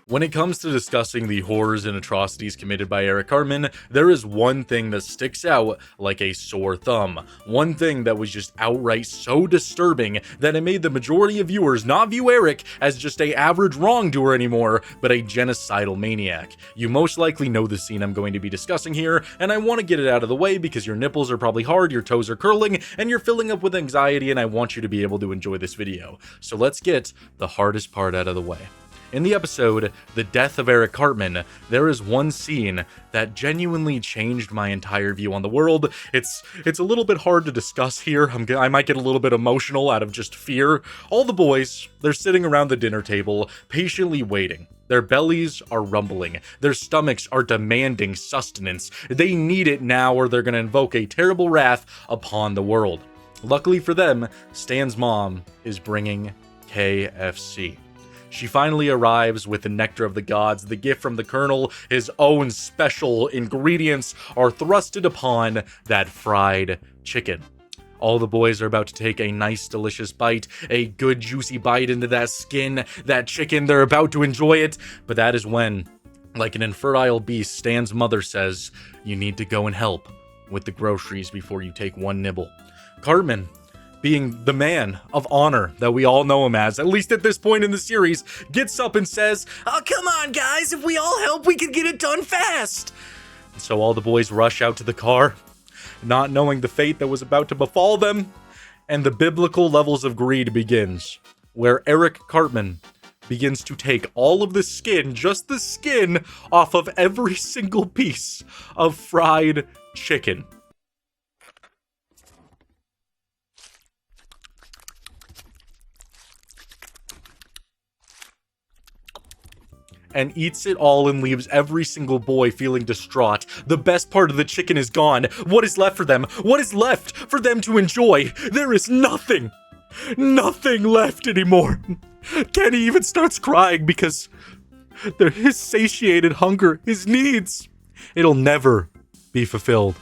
When it comes to discussing the horrors and atrocities committed by Eric Cartman, there is one thing that sticks out like a sore thumb. One thing that was just outright so disturbing that it made the majority of viewers not view Eric as just a average wrongdoer anymore, but a genocidal maniac. You most likely know the scene I'm going to be discussing here, and I want to get it out of the way because your nipples are probably hard, your toes are curling, and you're filling up with anxiety, and I want you to be able to enjoy this video. So let's get the hardest part out of the way. In the episode, The Death of Eric Cartman, there is one scene that genuinely changed my entire view on the world. It's a little bit hard to discuss here. I might get a little bit emotional out of just fear. All the boys, they're sitting around the dinner table, patiently waiting. Their bellies are rumbling. Their stomachs are demanding sustenance. They need it now or they're going to invoke a terrible wrath upon the world. Luckily for them, Stan's mom is bringing KFC. She finally arrives with the nectar of the gods, the gift from the Colonel, his own special ingredients are thrusted upon that fried chicken. All the boys are about to take a nice, delicious bite, a good, juicy bite into that skin, that chicken, they're about to enjoy it, but that is when, like an infertile beast, Stan's mother says, you need to go and help with the groceries before you take one nibble. Cartman, being the man of honor that we all know him as, at least at this point in the series, gets up and says, oh, come on, guys, if we all help, we can get it done fast. And so all the boys rush out to the car, not knowing the fate that was about to befall them, and the biblical levels of greed begins, where Eric Cartman begins to take all of the skin, just the skin, off of every single piece of fried chicken. And eats it all and leaves every single boy feeling distraught. The best part of the chicken is gone. What is left for them? What is left for them to enjoy? There is nothing. Nothing left anymore. Kenny even starts crying because his satiated hunger, his needs, it'll never be fulfilled.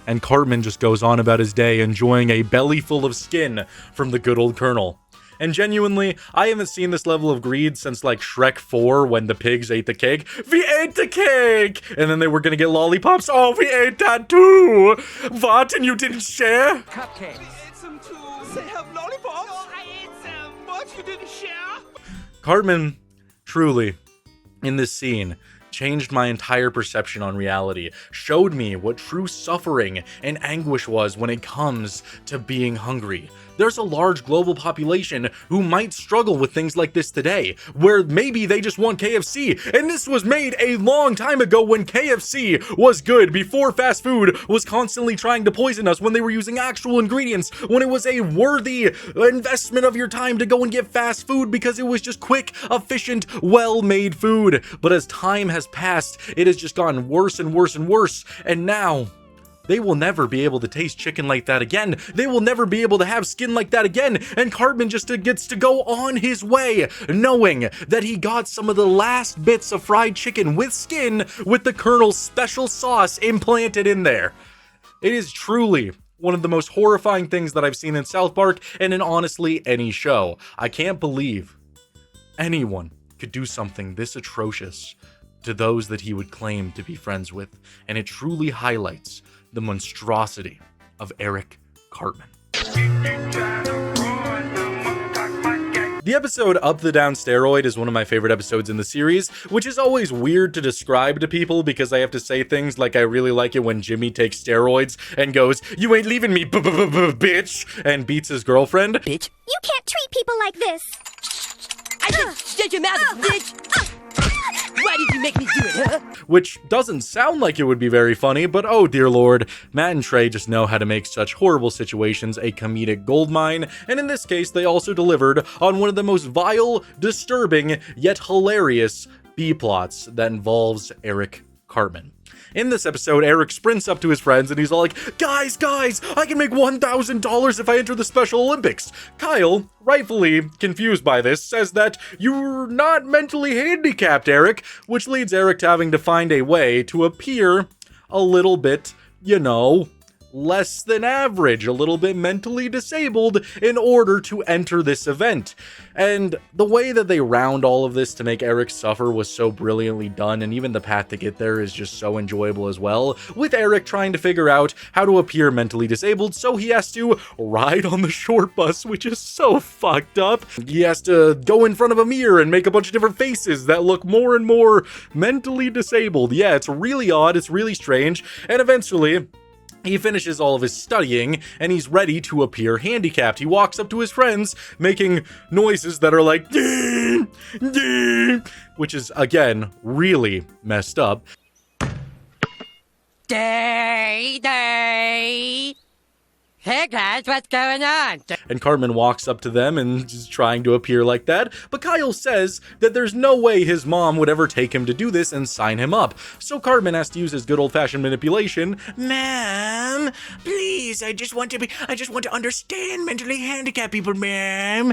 And Cartman just goes on about his day, enjoying a belly full of skin from the good old Colonel. And genuinely, I haven't seen this level of greed since like Shrek 4 when the pigs ate the cake. We ate the cake! And then they were gonna get lollipops. Oh, we ate that too! What? And you didn't share? Cupcakes. I ate some too. They have lollipops? No, I ate some. What? You didn't share? Cartman, truly, in this scene, changed my entire perception on reality, showed me what true suffering and anguish was when it comes to being hungry. There's a large global population who might struggle with things like this today, where maybe they just want KFC, and this was made a long time ago when KFC was good, before fast food was constantly trying to poison us, when they were using actual ingredients, when it was a worthy investment of your time to go and get fast food because it was just quick, efficient, well-made food. But as time has passed, it has just gotten worse and worse and worse, and now they will never be able to taste chicken like that again. They will never be able to have skin like that again. And Cartman just gets to go on his way, knowing that he got some of the last bits of fried chicken with skin with the Colonel's special sauce implanted in there. It is truly one of the most horrifying things that I've seen in South Park and in honestly any show. I can't believe anyone could do something this atrocious to those that he would claim to be friends with. And it truly highlights the monstrosity of Eric Cartman. The episode Up the Down Steroid is one of my favorite episodes in the series, which is always weird to describe to people because I have to say things like I really like it when Jimmy takes steroids and goes, you ain't leaving me, bitch, and beats his girlfriend. Bitch. You can't treat people like this. I said, shut your mouth, bitch. Why did you make me do it, huh? Which doesn't sound like it would be very funny, but oh dear lord, Matt and Trey just know how to make such horrible situations a comedic goldmine, and in this case they also delivered on one of the most vile, disturbing, yet hilarious B-plots that involves Eric Cartman. In this episode, Eric sprints up to his friends and he's all like, guys, I can make $1,000 if I enter the Special Olympics. Kyle, rightfully confused by this, says that you're not mentally handicapped, Eric, which leads Eric to having to find a way to appear a little bit, less than average, a little bit mentally disabled in order to enter this event. And the way that they round all of this to make Eric suffer was so brilliantly done, and even the path to get there is just so enjoyable as well, with Eric trying to figure out how to appear mentally disabled, so he has to ride on the short bus, which is so fucked up. He has to go in front of a mirror and make a bunch of different faces that look more and more mentally disabled. Yeah, it's really odd, it's really strange, and eventually he finishes all of his studying, and he's ready to appear handicapped. He walks up to his friends, making noises that are like, "Ding, ding," which is, again, really messed up. Day. Hey guys, what's going on? And Cartman walks up to them and is trying to appear like that, but Kyle says that there's no way his mom would ever take him to do this and sign him up. So Cartman has to use his good old-fashioned manipulation. "Ma'am, please, I just want to understand mentally handicapped people, ma'am."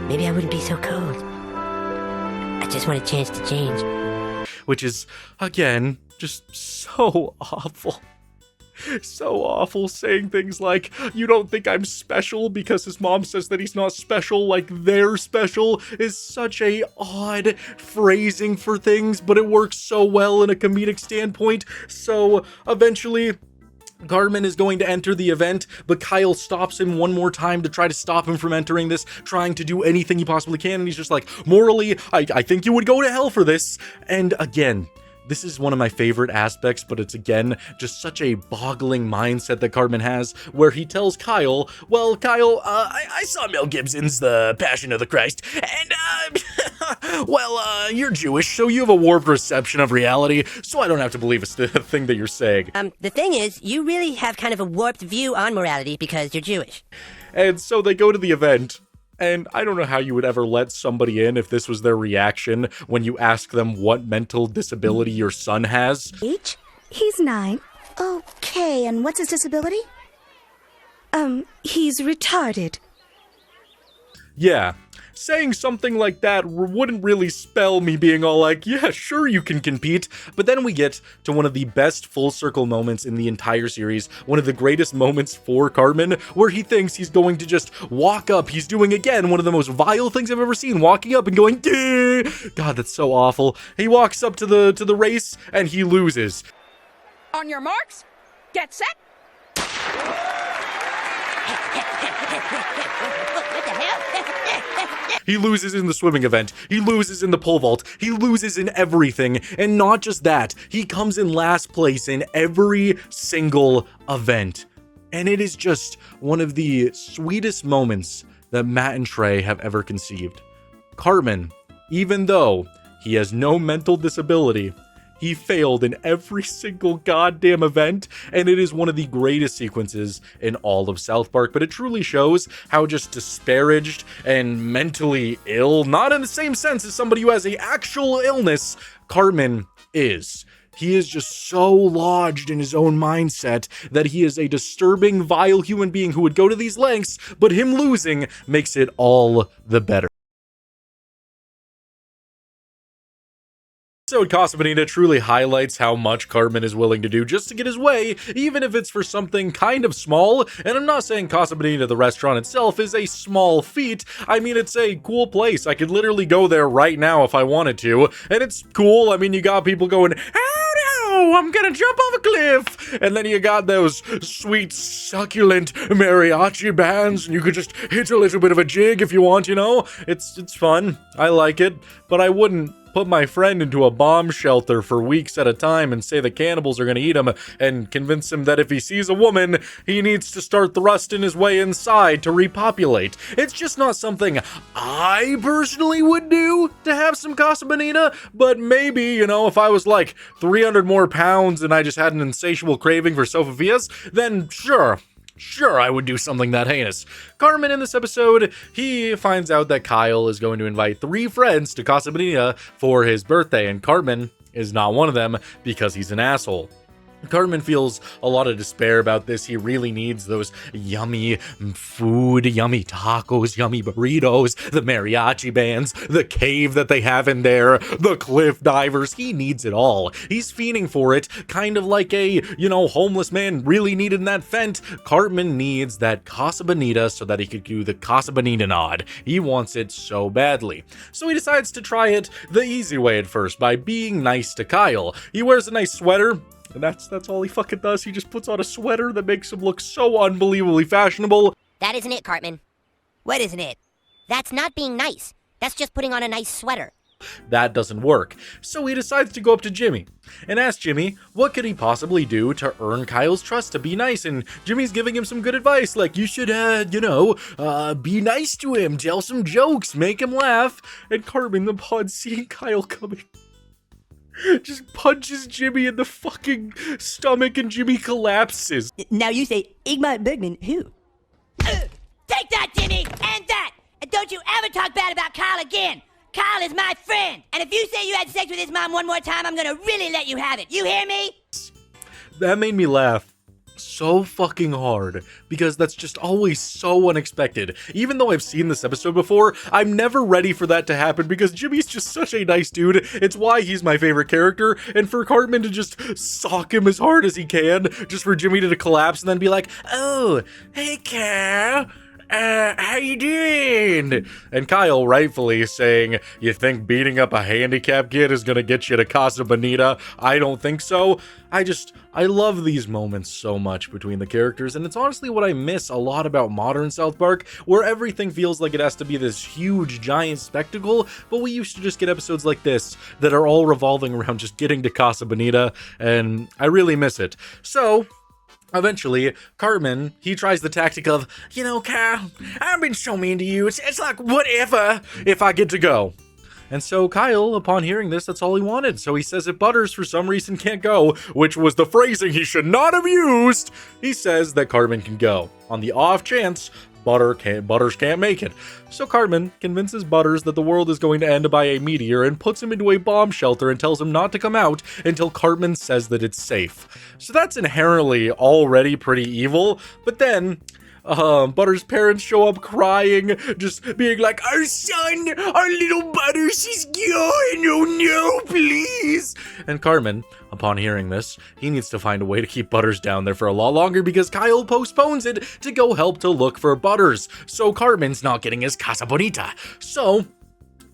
Maybe I wouldn't be so cold. I just want a chance to change. Which is, again, just so awful. So awful, saying things like, "You don't think I'm special," because his mom says that he's not special, like they're special, is such a odd phrasing for things, but it works so well in a comedic standpoint. So eventually Cartman is going to enter the event, but Kyle stops him one more time to try to stop him from entering this, trying to do anything he possibly can, and he's just like, "Morally, I think you would go to hell for this." And again, this is one of my favorite aspects, but it's, again, just such a boggling mindset that Cartman has, where he tells Kyle, "Well, Kyle, I saw Mel Gibson's The Passion of the Christ, and, well, you're Jewish, so you have a warped reception of reality, so I don't have to believe a thing that you're saying." The thing is, you really have kind of a warped view on morality because you're Jewish. And so they go to the event. And I don't know how you would ever let somebody in if this was their reaction when you ask them what mental disability your son has. Age? He's 9. Okay, and what's his disability? He's retarded. Yeah, saying something like that wouldn't really spell me being all like, "Yeah, sure you can compete." But then we get to one of the best full circle moments in the entire series, one of the greatest moments for Cartman, where he thinks he's going to just walk up. He's doing, again, one of the most vile things I've ever seen, walking up and going, "Dee!" God, that's so awful. He walks up to the race and he loses. On your marks, get set. What the hell? He loses in the swimming event, he loses in the pole vault, he loses in everything, and not just that, he comes in last place in every single event. And it is just one of the sweetest moments that Matt and Trey have ever conceived. Cartman, even though he has no mental disability, he failed in every single goddamn event, and it is one of the greatest sequences in all of South Park, but it truly shows how just disparaged and mentally ill, not in the same sense as somebody who has an actual illness, Cartman is. He is just so lodged in his own mindset that he is a disturbing, vile human being who would go to these lengths, but him losing makes it all the better. So Casa Bonita truly highlights how much Cartman is willing to do just to get his way, even if it's for something kind of small. And I'm not saying Casa Bonita, the restaurant itself, is a small feat. I mean, it's a cool place. I could literally go there right now if I wanted to, and it's cool. I mean, you got people going, "Oh, I'm gonna jump off a cliff," and then you got those sweet, succulent mariachi bands, and you could just hit a little bit of a jig if you want, you know? It's fun. I like it, but I wouldn't put my friend into a bomb shelter for weeks at a time and say the cannibals are gonna eat him and convince him that if he sees a woman, he needs to start thrusting his way inside to repopulate. It's just not something I personally would do to have some Casa Bonita, but maybe, you know, if I was like 300 more pounds and I just had an insatiable craving for sofafias, then sure, I would do something that heinous. Cartman in this episode, he finds out that Kyle is going to invite 3 friends to Casa Bonita for his birthday, and Cartman is not one of them because he's an asshole. Cartman feels a lot of despair about this. He really needs those yummy food, yummy tacos, yummy burritos, the mariachi bands, the cave that they have in there, the cliff divers. He needs it all. He's fiending for it, kind of like a, homeless man really needed that fent. Cartman needs that Casa Bonita so that he could do the Casa Bonita nod. He wants it so badly. So he decides to try it the easy way at first, by being nice to Kyle. He wears a nice sweater, and that's all he fucking does. He just puts on a sweater that makes him look so unbelievably fashionable. That isn't it, Cartman. What isn't it? That's not being nice. That's just putting on a nice sweater. That doesn't work. So he decides to go up to Jimmy and ask Jimmy what could he possibly do to earn Kyle's trust to be nice. And Jimmy's giving him some good advice, like you should, be nice to him, tell some jokes, make him laugh. And Cartman, upon seeing Kyle coming, just punches Jimmy in the fucking stomach and Jimmy collapses. Now you say, Igmar Bergman, who? Take that, Jimmy, and that! And don't you ever talk bad about Kyle again! Kyle is my friend! And if you say you had sex with his mom one more time, I'm gonna really let you have it. You hear me? That made me laugh so fucking hard, because that's just always so unexpected. Even though I've seen this episode before, I'm never ready for that to happen, because Jimmy's just such a nice dude. It's why he's my favorite character, and for Cartman to just sock him as hard as he can, just for Jimmy to collapse and then be like, oh, hey Kyle, how you doing? And Kyle rightfully saying, you think beating up a handicapped kid is gonna get you to Casa Bonita? I don't think so. I love these moments so much between the characters, and it's honestly what I miss a lot about modern South Park, where everything feels like it has to be this huge, giant spectacle, but we used to just get episodes like this that are all revolving around just getting to Casa Bonita, and I really miss it. So eventually, Cartman, he tries the tactic of, Kyle, I've been so mean to you, it's like whatever if I get to go. And so Kyle, upon hearing this, that's all he wanted. So he says that Butters, for some reason, can't go, which was the phrasing he should not have used. He says that Cartman can go, on the off chance Butters can't make it. So Cartman convinces Butters that the world is going to end by a meteor and puts him into a bomb shelter and tells him not to come out until Cartman says that it's safe. So that's inherently already pretty evil, but then Butters' parents show up crying, just being like, our son, our little Butters is gone, oh no, please. And Cartman, upon hearing this, he needs to find a way to keep Butters down there for a lot longer, because Kyle postpones it to go help to look for Butters. So Cartman's not getting his Casa Bonita. So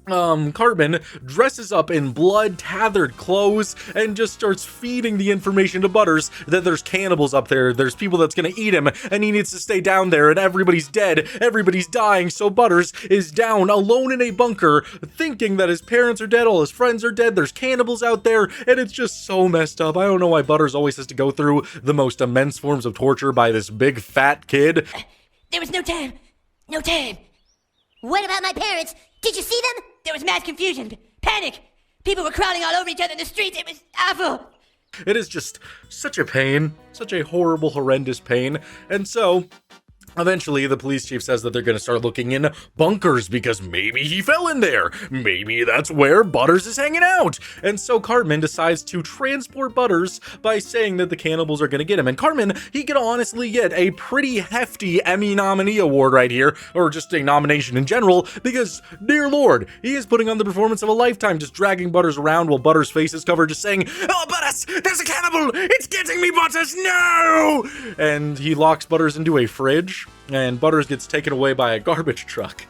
Cartman dresses up in blood-tathered clothes and just starts feeding the information to Butters that there's cannibals up there, there's people that's gonna eat him, and he needs to stay down there, and everybody's dead, everybody's dying, so Butters is down alone in a bunker, thinking that his parents are dead, all his friends are dead, there's cannibals out there, and it's just so messed up. I don't know why Butters always has to go through the most immense forms of torture by this big fat kid. There was no time. No time. What about my parents? Did you see them? There was mass confusion, panic. People were crowding all over each other in the streets. It was awful. It is just such a pain, such a horrible, horrendous pain. And so eventually, the police chief says that they're going to start looking in bunkers, because maybe he fell in there. Maybe that's where Butters is hanging out. And so Cartman decides to transport Butters by saying that the cannibals are going to get him. And Cartman, he could honestly get a pretty hefty Emmy nominee award right here, or just a nomination in general, because, dear Lord, he is putting on the performance of a lifetime, just dragging Butters around while Butters' face is covered, just saying, oh, Butters, there's a cannibal! It's getting me, Butters, no! And he locks Butters into a fridge, and Butters gets taken away by a garbage truck.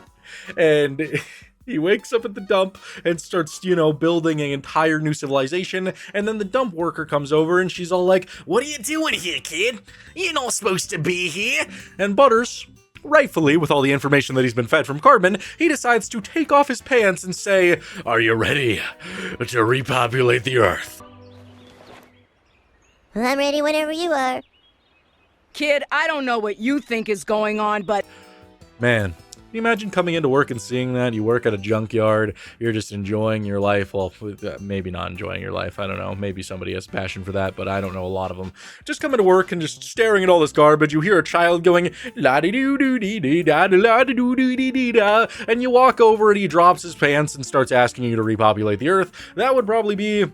And he wakes up at the dump and starts, building an entire new civilization. And then the dump worker comes over and she's all like, what are you doing here, kid? You're not supposed to be here. And Butters, rightfully, with all the information that he's been fed from Cartman, he decides to take off his pants and say, are you ready to repopulate the earth? I'm ready whenever you are. Kid, I don't know what you think is going on, but Man, can you imagine coming into work and seeing that? You work at a junkyard, you're just enjoying your life. Well, maybe not enjoying your life. I don't know. Maybe somebody has passion for that, but I don't know a lot of them. Just coming to work and just staring at all this garbage. You hear a child going, la-di-doo-doo-dee-dee-da, and you walk over and he drops his pants and starts asking you to repopulate the earth. That would probably be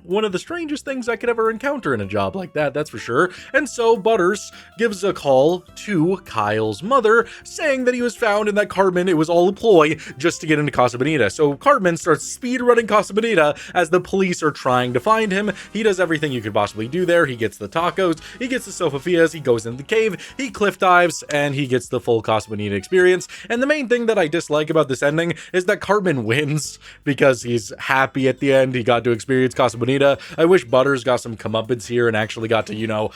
one of the strangest things I could ever encounter in a job like that, that's for sure. And so Butters gives a call to Kyle's mother, saying that he was found and that Cartman, it was all a ploy just to get into Casa Bonita. So Cartman starts speed running Casa Bonita as the police are trying to find him. He does everything you could possibly do there. He gets the tacos, he gets the sofafias, he goes into the cave, he cliff dives, and he gets the full Casa Bonita experience. And the main thing that I dislike about this ending is that Cartman wins because he's happy at the end. He got to experience Casa Bonita. I wish Butters got some comeuppance here and actually got to, you know,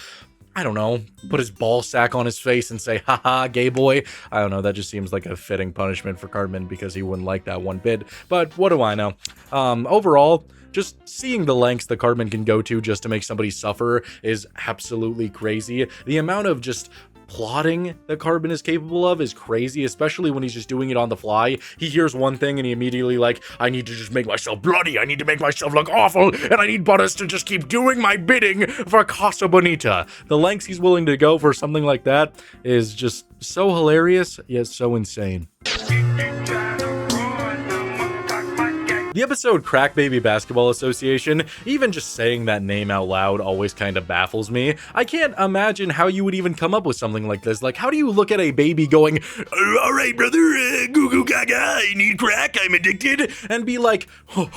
I don't know, put his ball sack on his face and say, haha, gay boy. I don't know, that just seems like a fitting punishment for Cartman because he wouldn't like that one bit. But what do I know? Overall, just seeing the lengths that Cartman can go to just to make somebody suffer is absolutely crazy. The amount of just plotting that Cartman is capable of is crazy, especially when he's just doing it on the fly. He hears one thing and he immediately like, I need to just make myself bloody, I need to make myself look awful, and I need Butters to just keep doing my bidding for Casa Bonita. The lengths he's willing to go for something like that is just so hilarious, yet so insane. The episode Crack Baby Basketball Association, even just saying that name out loud always kind of baffles me. I can't imagine how you would even come up with something like this. Like, how do you look at a baby going, all right, brother, goo goo gaga, I need crack, I'm addicted, and be like, oh,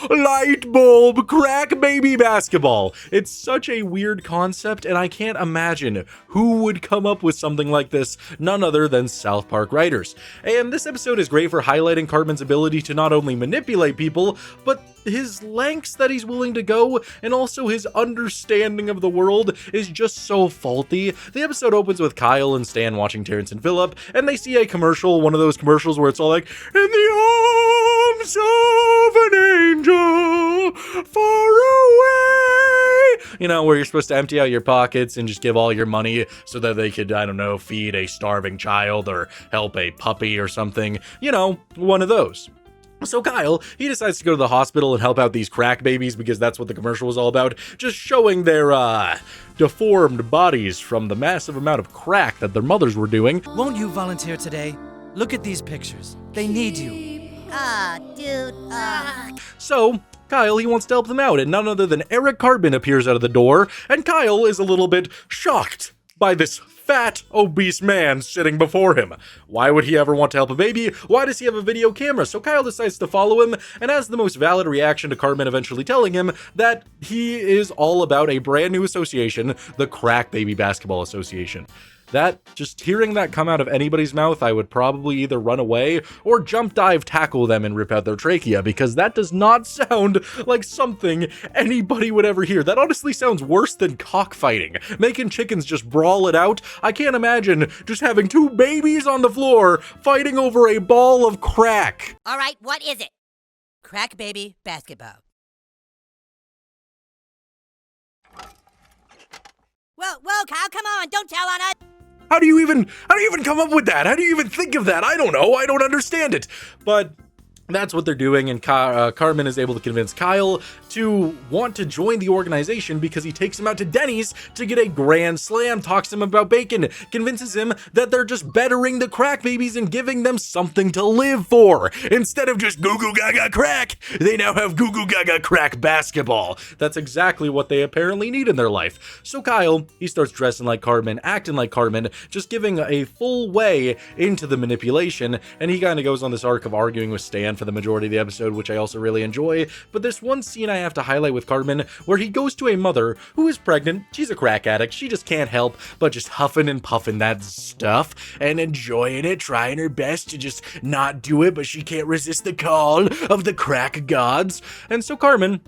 light bulb, crack baby basketball. It's such a weird concept, and I can't imagine who would come up with something like this, none other than South Park writers. And this episode is great for highlighting Cartman's ability to not only manipulate people, but his lengths that he's willing to go, and also his understanding of the world is just so faulty. The episode opens with Kyle and Stan watching Terrence and Phillip, and they see a commercial, one of those commercials where it's all like, in the arms of an angel, far away, you know, where you're supposed to empty out your pockets and just give all your money so that they could, I don't know, feed a starving child or help a puppy or something, you know, one of those. So Kyle, he decides to go to the hospital and help out these crack babies because that's what the commercial was all about, just showing their, deformed bodies from the massive amount of crack that their mothers were doing. Won't you volunteer today? Look at these pictures. They need you. Dude. So Kyle, he wants to help them out, and none other than Eric Cartman appears out of the door, and Kyle is a little bit shocked by this fat, obese man sitting before him. Why would he ever want to help a baby? Why does he have a video camera? So Kyle decides to follow him and has the most valid reaction to Cartman eventually telling him that he is all about a brand new association, the Crack Baby Basketball Association. That, just hearing that come out of anybody's mouth, I would probably either run away or jump dive tackle them and rip out their trachea, because that does not sound like something anybody would ever hear. That honestly sounds worse than cockfighting. Making chickens just brawl it out. I can't imagine just having two babies on the floor fighting over a ball of crack. All right, what is it? Crack baby basketball. Whoa, Kyle, come on, don't tell on us. How do you even come up with that? How do you even think of that? I don't know. I don't understand it. But that's what they're doing, and Cartman is able to convince Kyle to want to join the organization because he takes him out to Denny's to get a grand slam, talks to him about bacon, convinces him that they're just bettering the crack babies and giving them something to live for. Instead of just goo goo gaga crack, they now have goo goo gaga crack basketball. That's exactly what they apparently need in their life. So Kyle, he starts dressing like Cartman, acting like Cartman, just giving a full way into the manipulation, and he kind of goes on this arc of arguing with Stan for the majority of the episode, which I also really enjoy. But there's one scene I have to highlight with Cartman where he goes to a mother who is pregnant. She's a crack addict. She just can't help but just huffing and puffing that stuff and enjoying it, trying her best to just not do it, but she can't resist the call of the crack gods. And so Cartman,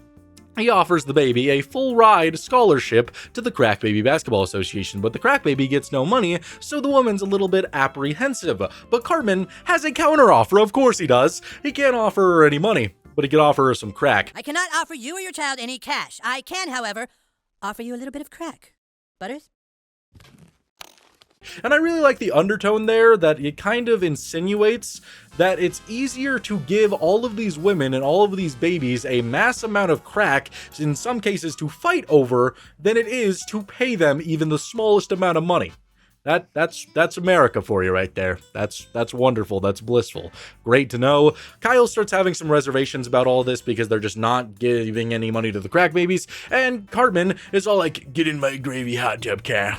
he offers the baby a full ride scholarship to the Crack Baby Basketball Association, but the crack baby gets no money, so the woman's a little bit apprehensive. But Cartman has a counteroffer, of course he does. He can't offer her any money, but he can offer her some crack. I cannot offer you or your child any cash. I can, however, offer you a little bit of crack. Butters? And I really like the undertone there, that it kind of insinuates that it's easier to give all of these women and all of these babies a mass amount of crack, in some cases to fight over, than it is to pay them even the smallest amount of money. That's America for you right there. That's wonderful. That's blissful. Great to know. Kyle starts having some reservations about all this because they're just not giving any money to the crack babies, and Cartman is all like, "Get in my gravy hot tub, Kyle.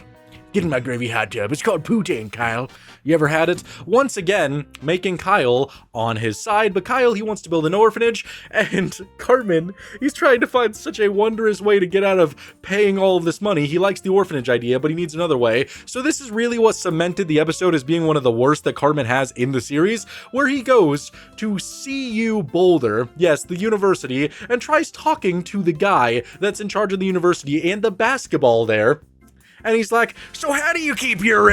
Get in my gravy hot tub. It's called poutine, Kyle. You ever had it?" Once again, making Kyle on his side, but Kyle, he wants to build an orphanage, and Cartman, he's trying to find such a wondrous way to get out of paying all of this money. He likes the orphanage idea, but he needs another way. So this is really what cemented the episode as being one of the worst that Cartman has in the series, where he goes to CU Boulder, yes, the university, and tries talking to the guy that's in charge of the university and the basketball there. And he's like, "So how do you keep your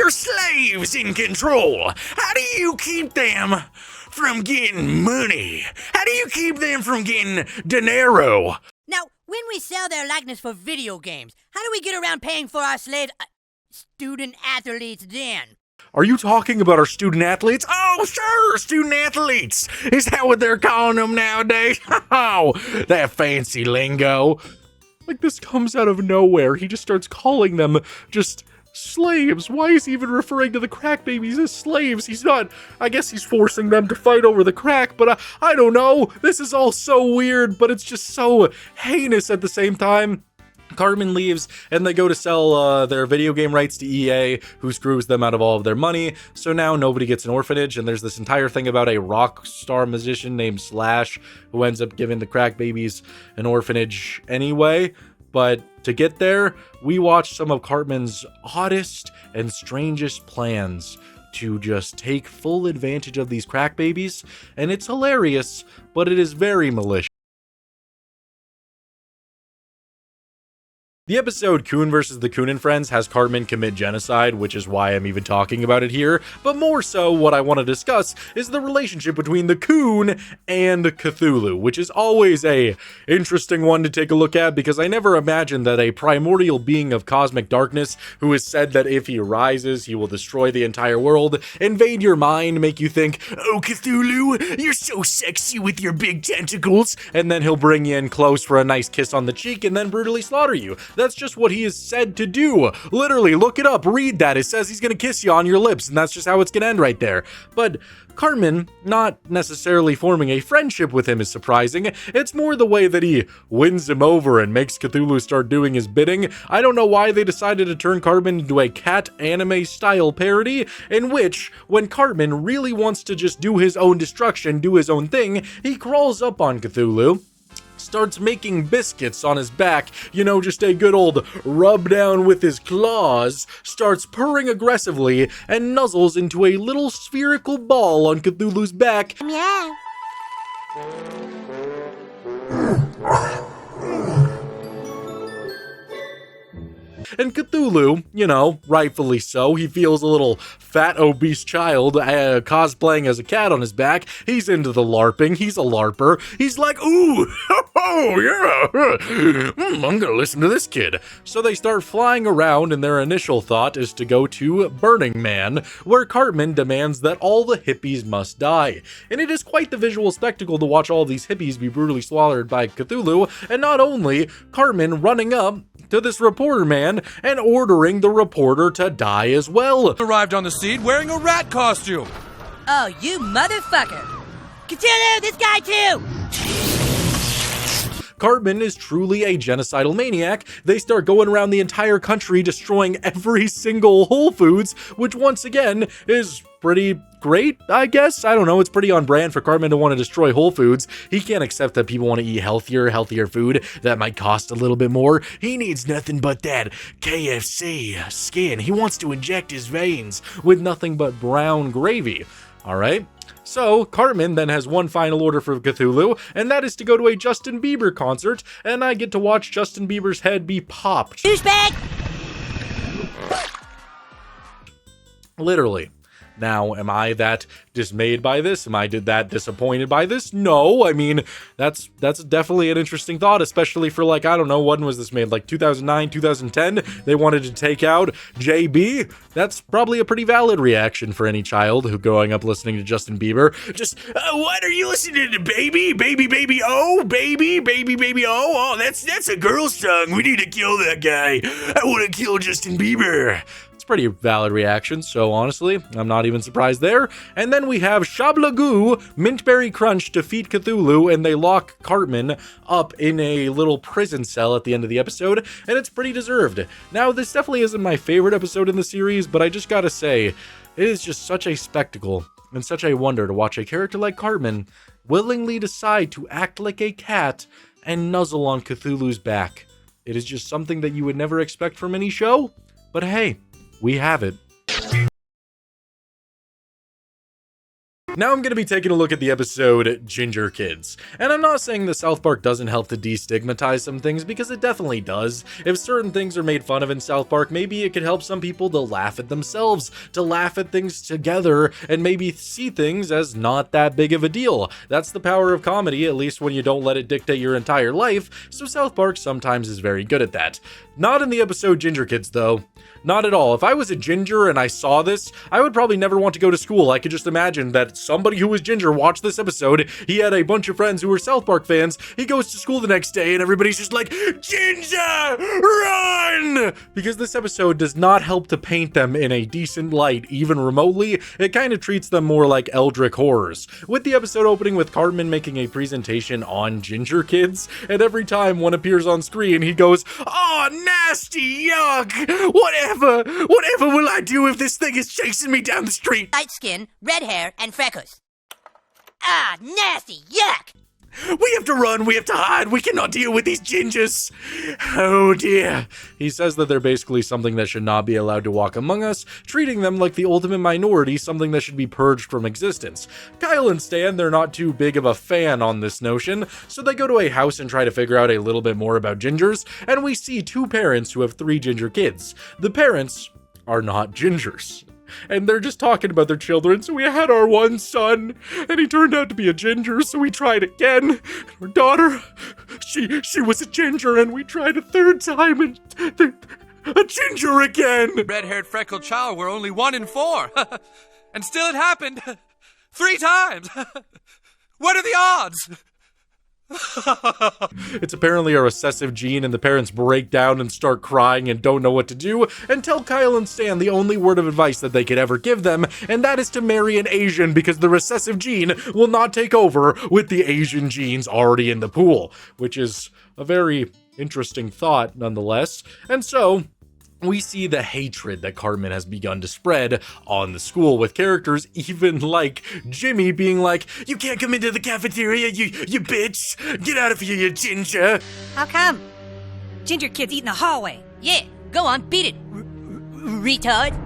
slaves in control? How do you keep them from getting money? How do you keep them from getting dinero?" Now, when we sell their likeness for video games, how do we get around paying for our slaves, student athletes then? Are you talking about our student athletes? Oh, sure, student athletes. Is that what they're calling them nowadays? Oh, that fancy lingo. Like, this comes out of nowhere. He just starts calling them just slaves. Why is he even referring to the crack babies as slaves? He's not, I guess he's forcing them to fight over the crack, but I don't know. This is all so weird, but it's just so heinous at the same time. Cartman leaves, and they go to sell their video game rights to EA, who screws them out of all of their money. So now nobody gets an orphanage, and there's this entire thing about a rock star musician named Slash, who ends up giving the crack babies an orphanage anyway. But to get there, we watch some of Cartman's oddest and strangest plans to just take full advantage of these crack babies, and it's hilarious, but it is very malicious. The episode Coon vs. the Coon and Friends has Cartman commit genocide, which is why I'm even talking about it here, but more so what I want to discuss is the relationship between the Coon and Cthulhu, which is always a interesting one to take a look at, because I never imagined that a primordial being of cosmic darkness, who is said that if he rises, he will destroy the entire world, invade your mind, make you think, "Oh, Cthulhu, you're so sexy with your big tentacles," and then he'll bring you in close for a nice kiss on the cheek and then brutally slaughter you. That's just what he is said to do. Literally, look it up, read that. It says he's gonna kiss you on your lips, and that's just how it's gonna end right there. But Cartman not necessarily forming a friendship with him is surprising. It's more the way that he wins him over and makes Cthulhu start doing his bidding. I don't know why they decided to turn Cartman into a cat anime style parody, in which, when Cartman really wants to just do his own destruction, do his own thing, he crawls up on Cthulhu, starts making biscuits on his back, you know, just a good old rub down with his claws, starts purring aggressively, and nuzzles into a little spherical ball on Cthulhu's back. Meow. And Cthulhu, you know, rightfully so, he feels a little fat, obese child cosplaying as a cat on his back. He's into the LARPing. He's a LARPer. He's like, "Ooh, oh, yeah, I'm gonna listen to this kid." So they start flying around, and their initial thought is to go to Burning Man, where Cartman demands that all the hippies must die. And it is quite the visual spectacle to watch all these hippies be brutally slaughtered by Cthulhu, and not only Cartman running up to this reporter man and ordering the reporter to die as well. Arrived on the scene wearing a rat costume. Oh, you motherfucker. Cthulhu, this guy too! Cartman is truly a genocidal maniac. They start going around the entire country destroying every single Whole Foods, which once again is pretty great, I guess. I don't know, it's pretty on brand for Cartman to want to destroy Whole Foods. He can't accept that people want to eat healthier food that might cost a little bit more. He needs nothing but that KFC skin. He wants to inject his veins with nothing but brown gravy. All right. So, Cartman then has one final order for Cthulhu, and that is to go to a Justin Bieber concert, and I get to watch Justin Bieber's head be popped. Douchebag! Literally. Now, am I that dismayed by this? Am I that disappointed by this? No, I mean, that's definitely an interesting thought, especially for, like, I don't know, when was this made? Like 2009, 2010? They wanted to take out JB? That's probably a pretty valid reaction for any child who growing up listening to Justin Bieber. Just, what are you listening to, baby? Baby, oh, baby, oh, that's a girl song. We need to kill that guy. I want to kill Justin Bieber. pretty valid reaction, so honestly, I'm not even surprised there. And then we have Shablagoo, Mintberry Crunch defeat Cthulhu, and they lock Cartman up in a little prison cell at the end of the episode, and it's pretty deserved. Now, this definitely isn't my favorite episode in the series, but I just gotta say, it is just such a spectacle and such a wonder to watch a character like Cartman willingly decide to act like a cat and nuzzle on Cthulhu's back. It is just something that you would never expect from any show, but hey, we have it. Now I'm going to be taking a look at the episode Ginger Kids. And I'm not saying that South Park doesn't help to destigmatize some things, because it definitely does. If certain things are made fun of in South Park, maybe it could help some people to laugh at themselves, to laugh at things together, and maybe see things as not that big of a deal. That's the power of comedy, at least when you don't let it dictate your entire life, so South Park sometimes is very good at that. Not in the episode Ginger Kids, though. Not at all. If I was a ginger and I saw this, I would probably never want to go to school. I could just imagine that somebody who was ginger watched this episode. He had a bunch of friends who were South Park fans. He goes to school the next day and everybody's just like, Ginger, run! Because this episode does not help to paint them in a decent light, even remotely. It kind of treats them more like eldritch horrors. With the episode opening with Cartman making a presentation on Ginger Kids, and every time one appears on screen, he goes, "Oh, nasty, yuck! Whatever will I do if this thing is chasing me down the street?" Light skin, red hair, and freckles. Ah, nasty, yuck! We have to run, we have to hide, we cannot deal with these gingers. Oh dear. He says that they're basically something that should not be allowed to walk among us, treating them like the ultimate minority, something that should be purged from existence. Kyle and Stan, they're not too big of a fan on this notion, so they go to a house and try to figure out a little bit more about gingers, and we see two parents who have 3 ginger kids. The parents are not gingers. And they're just talking about their children. So we had our one son, and he turned out to be a ginger, so we tried again. And our daughter, she was a ginger, and we tried a third time, and a ginger again. Red-haired freckled child were only 1 in 4. And still it happened 3 times. What are the odds? It's apparently a recessive gene, and the parents break down and start crying and don't know what to do, and tell Kyle and Stan the only word of advice that they could ever give them, and that is to marry an Asian, because the recessive gene will not take over with the Asian genes already in the pool, which is a very interesting thought nonetheless. And so we see the hatred that Cartman has begun to spread on the school, with characters even like Jimmy being like, "You can't come into the cafeteria, you bitch! Get out of here, you ginger!" How come? Ginger kids eat in the hallway. Yeah, go on, beat it, retard.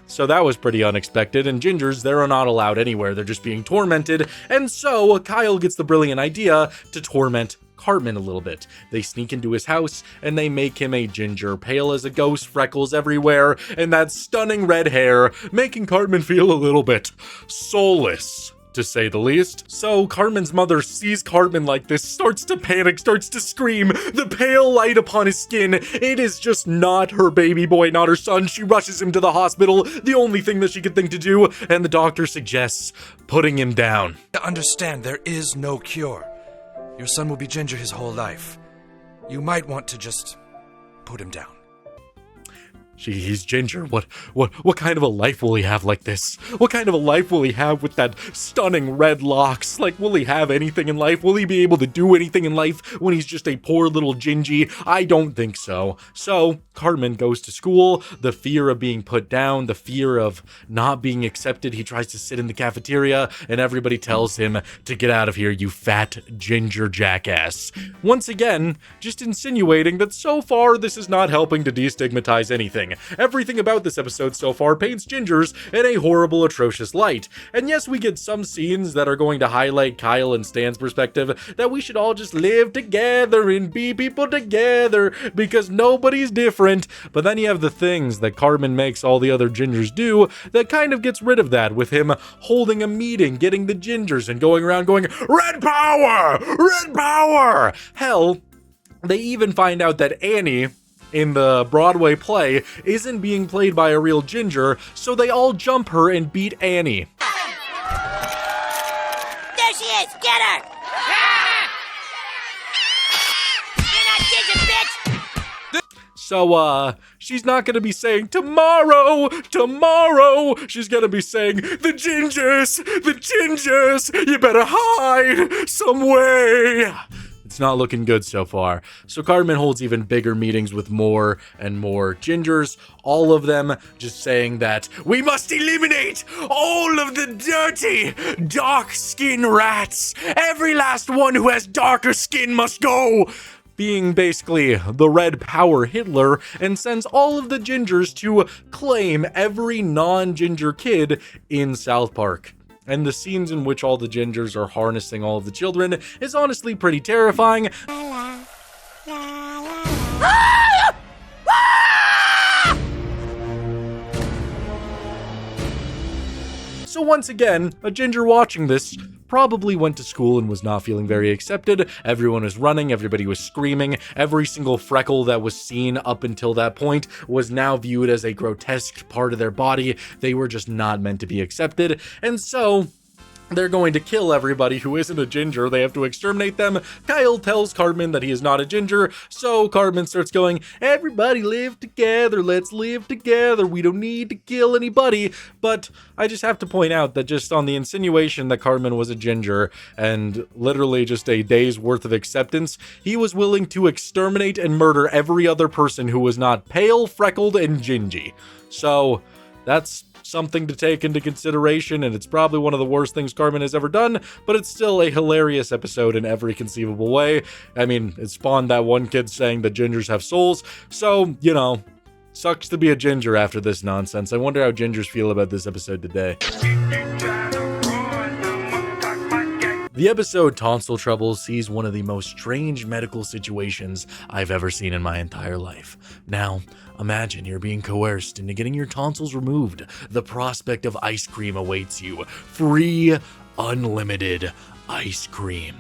So that was pretty unexpected, and gingers, they're not allowed anywhere, they're just being tormented, and so Kyle gets the brilliant idea to torment Cartman a little bit. They sneak into his house, and they make him a ginger, pale as a ghost, freckles everywhere, and that stunning red hair, making Cartman feel a little bit soulless, to say the least. So Cartman's mother sees Cartman like this, starts to panic, starts to scream, the pale light upon his skin. It is just not her baby boy, not her son. She rushes him to the hospital, the only thing that she could think to do, and the doctor suggests putting him down. Understand, there is no cure. Your son will be ginger his whole life. You might want to just put him down. He's ginger. What kind of a life will he have like this? What kind of a life will he have with that stunning red locks? Like, will he have anything in life? Will he be able to do anything in life when he's just a poor little gingy? I don't think so. So Cartman goes to school, the fear of being put down, the fear of not being accepted. He tries to sit in the cafeteria, and everybody tells him to get out of here, you fat ginger jackass. Once again, just insinuating that so far this is not helping to destigmatize anything. Everything about this episode so far paints gingers in a horrible, atrocious light. And yes, we get some scenes that are going to highlight Kyle and Stan's perspective, that we should all just live together and be people together because nobody's different. But then you have the things that Cartman makes all the other gingers do that kind of gets rid of that, with him holding a meeting, getting the gingers, and going around going, "Red power! Red power!" Hell, they even find out that Annie in the Broadway play isn't being played by a real ginger, so they all jump her and beat Annie. There she is! Get her! You're not ginger, bitch! So, she's not gonna be saying, tomorrow, tomorrow. She's gonna be saying, the gingers, you better hide some way. It's not looking good so far. So Cartman holds even bigger meetings with more and more gingers, all of them just saying that we must eliminate all of the dirty, dark skin rats. Every last one who has darker skin must go. Being basically the Red Power Hitler, and sends all of the gingers to claim every non-ginger kid in South Park. And the scenes in which all the gingers are harnessing all of the children is honestly pretty terrifying. So once again, a ginger watching this probably went to school and was not feeling very accepted. Everyone was running, everybody was screaming. Every single freckle that was seen up until that point was now viewed as a grotesque part of their body. They were just not meant to be accepted. And so they're going to kill everybody who isn't a ginger. They have to exterminate them. Kyle tells Cartman that he is not a ginger, so Cartman starts going, everybody live together, let's live together, we don't need to kill anybody. But I just have to point out that just on the insinuation that Cartman was a ginger, and literally just a day's worth of acceptance, he was willing to exterminate and murder every other person who was not pale, freckled, and gingy. So that's something to take into consideration, and it's probably one of the worst things Cartman has ever done, but it's still a hilarious episode in every conceivable way. I mean, it spawned that one kid saying that gingers have souls, so, you know, sucks to be a ginger after this nonsense. I wonder how gingers feel about this episode today. The episode Tonsil Trouble sees one of the most strange medical situations I've ever seen in my entire life. Now, imagine you're being coerced into getting your tonsils removed. The prospect of ice cream awaits you. Free, unlimited ice cream.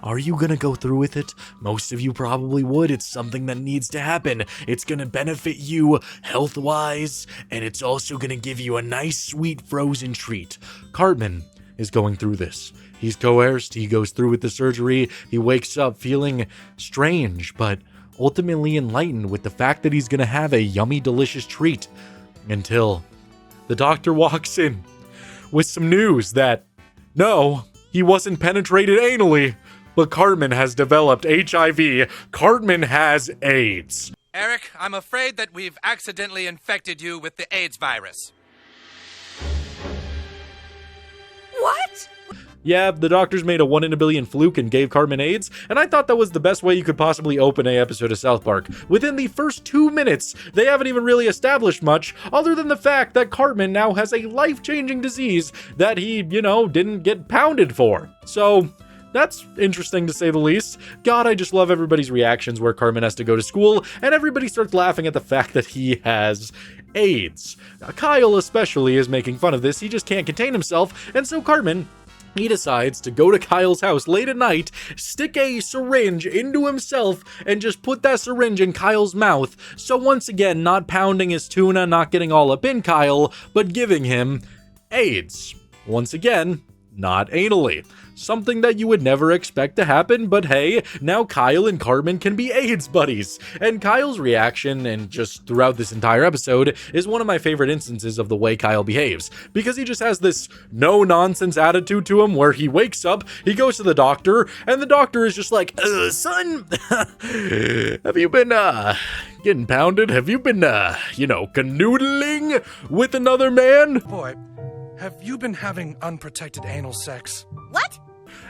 Are you gonna go through with it? Most of you probably would. It's something that needs to happen. It's gonna benefit you health-wise, and it's also gonna give you a nice, sweet, frozen treat. Cartman is going through this. He's coerced, he goes through with the surgery, he wakes up feeling strange, but ultimately enlightened with the fact that he's gonna have a yummy, delicious treat. Until the doctor walks in with some news that, no, he wasn't penetrated anally, but Cartman has developed HIV. Cartman has AIDS. Eric, I'm afraid that we've accidentally infected you with the AIDS virus. What? Yeah, the doctors made a 1 in a billion fluke and gave Cartman AIDS, and I thought that was the best way you could possibly open an episode of South Park. Within the first 2 minutes, they haven't even really established much, other than the fact that Cartman now has a life-changing disease that he, didn't get pounded for. So that's interesting to say the least. God, I just love everybody's reactions where Cartman has to go to school, and everybody starts laughing at the fact that he has AIDS. Kyle especially is making fun of this. He just can't contain himself, and so Cartman, he decides to go to Kyle's house late at night, stick a syringe into himself, and just put that syringe in Kyle's mouth. So once again, not pounding his tuna, not getting all up in Kyle, but giving him AIDS. Once again, not anally. Something that you would never expect to happen, but hey, now Kyle and Cartman can be AIDS buddies. And Kyle's reaction, and just throughout this entire episode, is one of my favorite instances of the way Kyle behaves. Because he just has this no-nonsense attitude to him where he wakes up, he goes to the doctor, and the doctor is just like, son, have you been, getting pounded? Have you been, canoodling with another man? Boy, have you been having unprotected anal sex? What?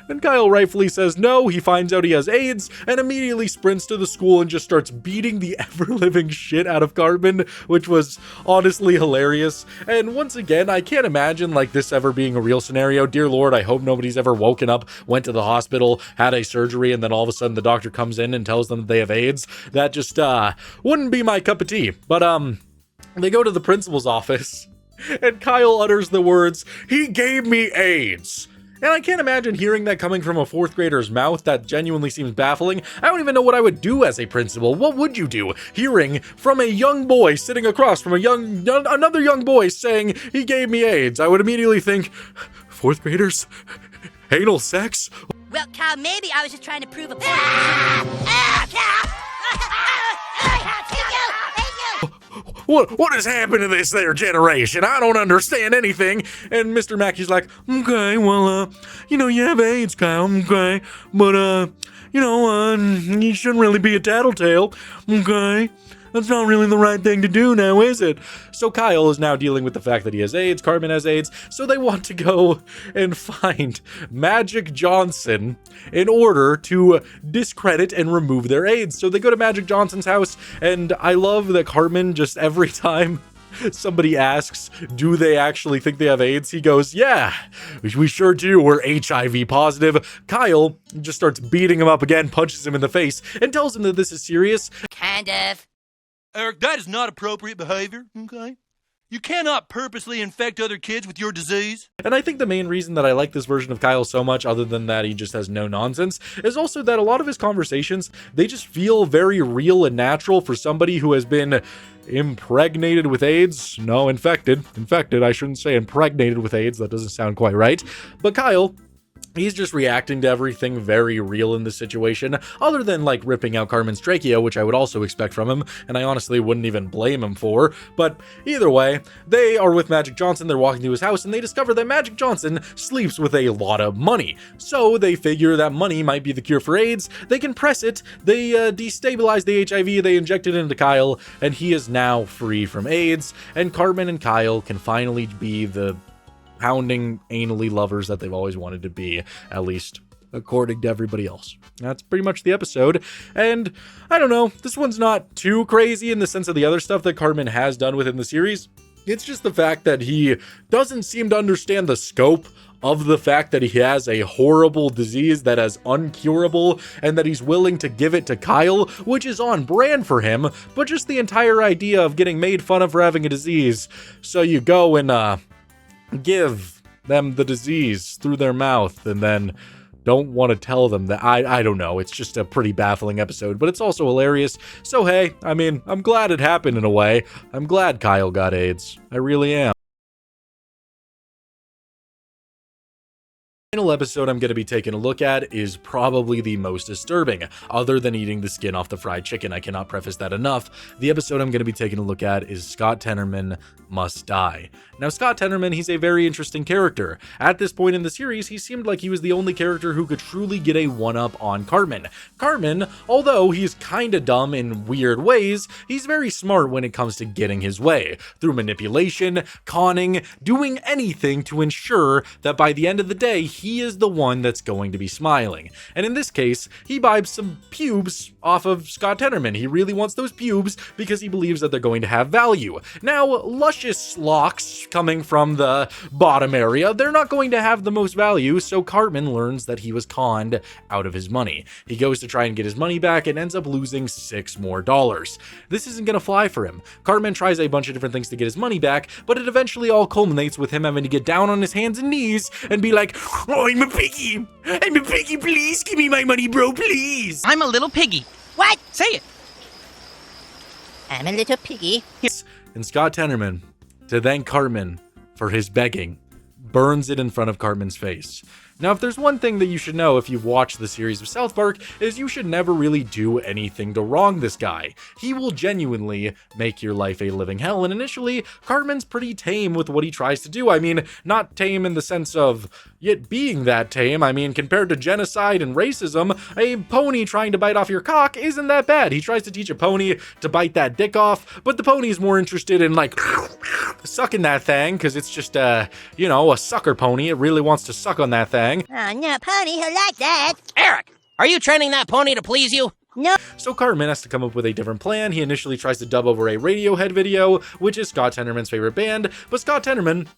And Kyle rightfully says no. He finds out he has AIDS and immediately sprints to the school and just starts beating the ever-living shit out of Cartman, which was honestly hilarious. And once again, I can't imagine this ever being a real scenario. Dear Lord, I hope nobody's ever woken up, went to the hospital, had a surgery, and then all of a sudden the doctor comes in and tells them that they have AIDS. That just wouldn't be my cup of tea. But they go to the principal's office, and Kyle utters the words, "He gave me AIDS." And I can't imagine hearing that coming from a 4th grader's mouth. That genuinely seems baffling. I don't even know what I would do as a principal. What would you do? Hearing from a young boy sitting across from another young boy saying, "He gave me AIDS." I would immediately think, 4th graders? Anal sex? Well, Kyle, maybe I was just trying to prove a point. what has happened to this there generation? I don't understand anything. And Mr. Mackey's like, okay, well, you have AIDS, Kyle, okay, but, you shouldn't really be a tattletale, okay? That's not really the right thing to do now, is it? So Kyle is now dealing with the fact that he has AIDS, Cartman has AIDS, so they want to go and find Magic Johnson in order to discredit and remove their AIDS. So they go to Magic Johnson's house, and I love that Cartman, just every time somebody asks, do they actually think they have AIDS? He goes, yeah, we sure do. We're HIV positive. Kyle just starts beating him up again, punches him in the face, and tells him that this is serious. Kind of. Eric, that is not appropriate behavior, okay? You cannot purposely infect other kids with your disease. And I think the main reason that I like this version of Kyle so much, other than that he just has no nonsense, is also that a lot of his conversations, they just feel very real and natural for somebody who has been impregnated with AIDS. No, infected. Infected, I shouldn't say impregnated with AIDS. That doesn't sound quite right. But Kyle, he's just reacting to everything very real in this situation, other than like ripping out Cartman's trachea, which I would also expect from him, and I honestly wouldn't even blame him for. But either way, they are with Magic Johnson, they're walking to his house, and they discover that Magic Johnson sleeps with a lot of money. So they figure that money might be the cure for AIDS, they can press it, they destabilize the HIV, they inject it into Kyle, and he is now free from AIDS, and Cartman and Kyle can finally be the pounding anally lovers that they've always wanted to be, at least according to everybody else. That's pretty much the episode, and I don't know, this one's not too crazy in the sense of the other stuff that Cartman has done within the series. It's just the fact that he doesn't seem to understand the scope of the fact that he has a horrible disease that is uncurable, and that he's willing to give it to Kyle, which is on brand for him, but just the entire idea of getting made fun of for having a disease. So you go and give them the disease through their mouth and then don't want to tell them that. I don't know. It's just a pretty baffling episode, but it's also hilarious. So hey, I mean, I'm glad it happened in a way. I'm glad Kyle got AIDS. I really am. The final episode I'm going to be taking a look at is probably the most disturbing, other than eating the skin off the fried chicken. I cannot preface that enough. The episode I'm going to be taking a look at is Scott Tenerman Must Die. Now, Scott Tenerman, he's a very interesting character. At this point in the series, he seemed like he was the only character who could truly get a one-up on Cartman. Cartman, although he's kinda dumb in weird ways, he's very smart when it comes to getting his way, through manipulation, conning, doing anything to ensure that by the end of the day, he is the one that's going to be smiling. And in this case, he buys some pubes off of Scott Tenerman. He really wants those pubes because he believes that they're going to have value. Now, luscious locks coming from the bottom area, they're not going to have the most value, so Cartman learns that he was conned out of his money. He goes to try and get his money back and ends up losing $6 more. This isn't gonna fly for him. Cartman tries a bunch of different things to get his money back, but it eventually all culminates with him having to get down on his hands and knees and be like, oh, I'm a piggy, please give me my money, bro, please. I'm a little piggy. What? Say it. I'm a little piggy. And Scott Tenerman, to thank Cartman for his begging, burns it in front of Cartman's face. Now, if there's one thing that you should know if you've watched the series of South Park, is you should never really do anything to wrong this guy. He will genuinely make your life a living hell, and initially, Cartman's pretty tame with what he tries to do. I mean, not tame in the sense of it being that tame. I mean, compared to genocide and racism, a pony trying to bite off your cock isn't that bad. He tries to teach a pony to bite that dick off, but the pony's more interested in, like, sucking that thing, because it's just, a sucker pony. It really wants to suck on that thing. Oh, no, pony, he'll like that. Eric, are you training that pony to please you? No. So Cartman has to come up with a different plan. He initially tries to dub over a Radiohead video, which is Scott Tenerman's favorite band, but Scott Tenerman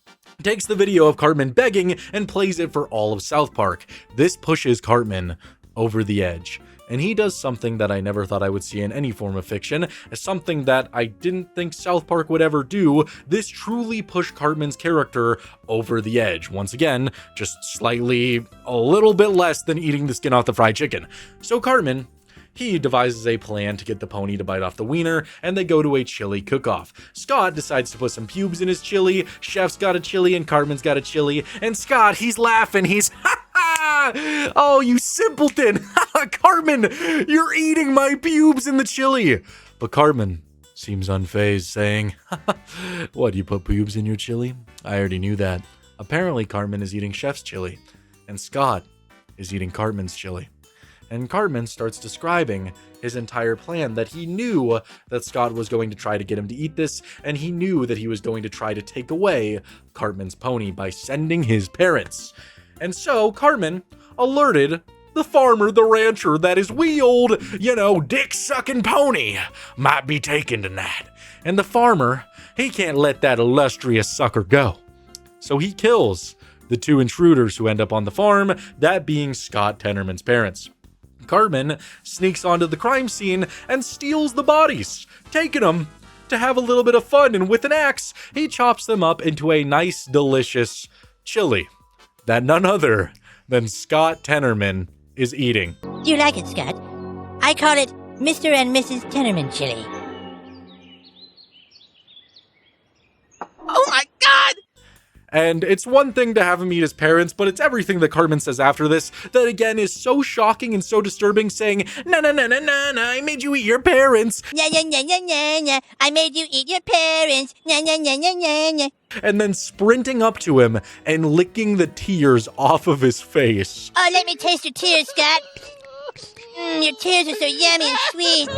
takes the video of Cartman begging and plays it for all of South Park. This pushes Cartman over the edge. And he does something that I never thought I would see in any form of fiction, something that I didn't think South Park would ever do. This truly pushed Cartman's character over the edge. Once again, just slightly a little bit less than eating the skin off the fried chicken. So Cartman, he devises a plan to get the pony to bite off the wiener, and they go to a chili cook-off. Scott decides to put some pubes in his chili, Chef's got a chili, and Cartman's got a chili, and Scott, he's laughing, he's oh, you simpleton! Cartman, you're eating my pubes in the chili! But Cartman, seems unfazed, saying, "What, you put pubes in your chili? I already knew that." Apparently, Cartman is eating Chef's chili, and Scott is eating Cartman's chili. And Cartman starts describing his entire plan, that he knew that Scott was going to try to get him to eat this, and he knew that he was going to try to take away Cartman's pony by sending his parents. And so Cartman alerted the farmer, the rancher, that his wee old, dick-sucking pony might be taken tonight. And the farmer, he can't let that illustrious sucker go. So he kills the two intruders who end up on the farm, that being Scott Tenerman's parents. Cartman sneaks onto the crime scene and steals the bodies, taking them to have a little bit of fun, and with an axe, he chops them up into a nice, delicious chili that none other than Scott Tenerman is eating. Do you like it, Scott? I call it Mr. and Mrs. Tenerman chili. Oh my God! And it's one thing to have him eat his parents, but it's everything that Cartman says after this that, again, is so shocking and so disturbing, saying, "No, I made you eat your parents." I made you eat your parents. And then sprinting up to him and licking the tears off of his face. Oh, let me taste your tears, Scott. Your tears are so yummy and sweet.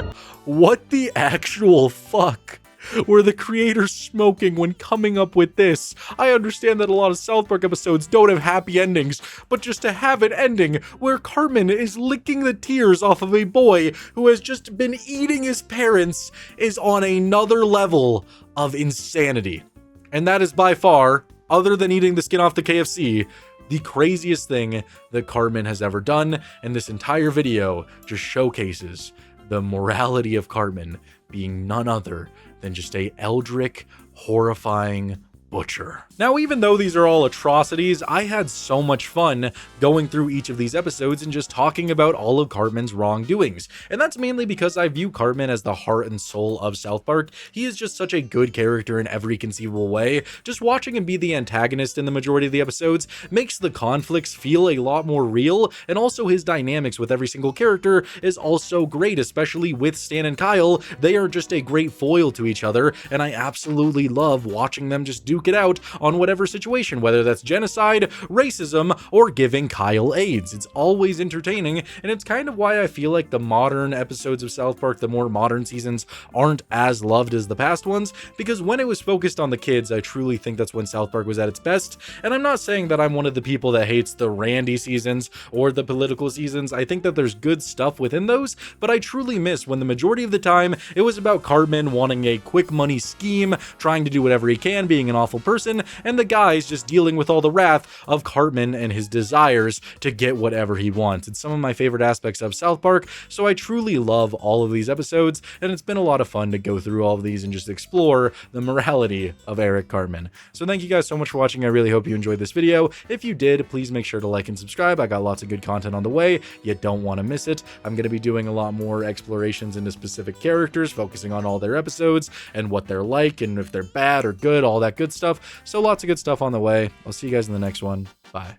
What the actual fuck were the creators smoking when coming up with this? I understand that a lot of South Park episodes don't have happy endings, but just to have an ending where Cartman is licking the tears off of a boy who has just been eating his parents is on another level of insanity. And that is by far, other than eating the skin off the KFC, the craziest thing that Cartman has ever done, and this entire video just showcases the morality of Cartman being none other than just a eldritch, horrifying butcher. Now, even though these are all atrocities, I had so much fun going through each of these episodes and just talking about all of Cartman's wrongdoings. And that's mainly because I view Cartman as the heart and soul of South Park. He is just such a good character in every conceivable way. Just watching him be the antagonist in the majority of the episodes makes the conflicts feel a lot more real, and also his dynamics with every single character is also great, especially with Stan and Kyle. They are just a great foil to each other, and I absolutely love watching them just duke it out on whatever situation, whether that's genocide, racism, or giving Kyle AIDS. It's always entertaining, and it's kind of why I feel like the modern episodes of South Park, the more modern seasons, aren't as loved as the past ones, because when it was focused on the kids, I truly think that's when South Park was at its best. And I'm not saying that I'm one of the people that hates the Randy seasons or the political seasons. I think that there's good stuff within those, but I truly miss when the majority of the time it was about Cartman wanting a quick money scheme, trying to do whatever he can, being an awful person, and the guys just dealing with all the wrath of Cartman and his desires to get whatever he wants. It's some of my favorite aspects of South Park, so I truly love all of these episodes, and it's been a lot of fun to go through all of these and just explore the morality of Eric Cartman. So thank you guys so much for watching. I really hope you enjoyed this video. If you did, please make sure to like and subscribe. I got lots of good content on the way. You don't want to miss it. I'm going to be doing a lot more explorations into specific characters, focusing on all their episodes and what they're like and if they're bad or good, all that good stuff. So lots of good stuff on the way. I'll see you guys in the next one. Bye.